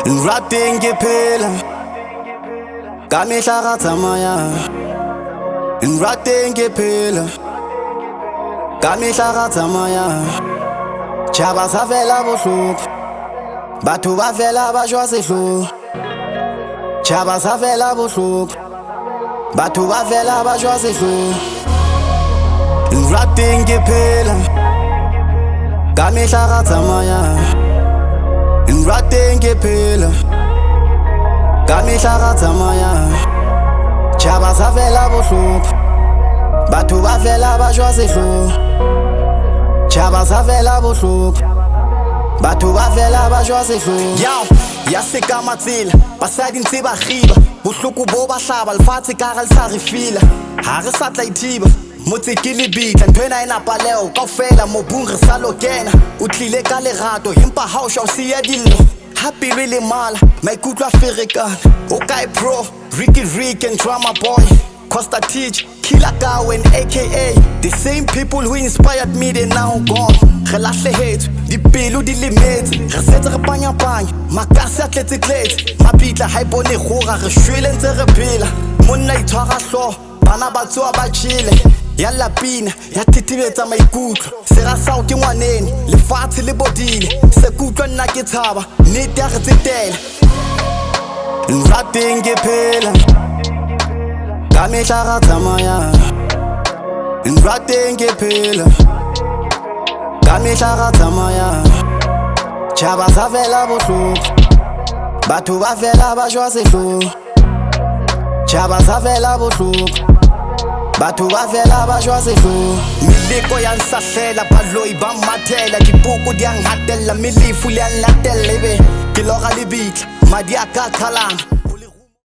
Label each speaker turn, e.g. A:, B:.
A: Nrateng Phela ka mehla ga tsamaya. Nrateng Phela ka mehla ga tsamaya. Tjhaba sa fela bohloko, batho ba fela ba jwa sehloho. Tjhaba sa fela bohloko, batho ba fela ba jwa sehloho. Nrateng Phela ka mehla ga tsamaya. Nrateng Phela ka mehla ga tsamaya. Tjhaba sa fela bohloko, batho ba fela ba jwa sehloho. Tjhaba sa fela bohloko, batho ba fela ba jwa sehloho. Ya seka matsela basadi ntse ba khiba, bohloko bo ba hlaba lefatshe ka re sa re fila. Ha re sa tla ithiba motse ke lebitla, nthwena e napaleo kaofela mobung re sa lo kena. O tlile ka lerato empa ha o shwa o siya dillo, happy really mala maikutlo a ferekana. O kae bro, Ricky and Drama Boy, Costa Teach, Killer Gawen aka the same people who inspired me, they now gone. Re lahlehetswe, dipelo di lemetse, re setse re panyapanya, makase a tletse-tletse. Mabitla ha e bone kgora, re shwele ntse re phela. Monna itshwara hlooho, bana ba tsoha ba tjhele. Ya lapina, ya thitibetsa maikutlo, se ra sao ke ngwanene, lefatshe le bodile. Se kutlwa nna ke tshaba, nnete ya re tsetela. Nrateng Phela ka mehla ga tsamaya. Nrateng Phela ka mehla ga tsamaya. Tjhaba sa fela bohloko, batho ba fela ba jwa sehloho. Tjhaba sa fela bohloko, batho ba fela ba jwa sehloho. Meleko ya nsahlela, baloi ba mmathela, dipoko di a nghatella, melefu le a nlatella. Ebe ke lora lebitla, madi a ka qhalana,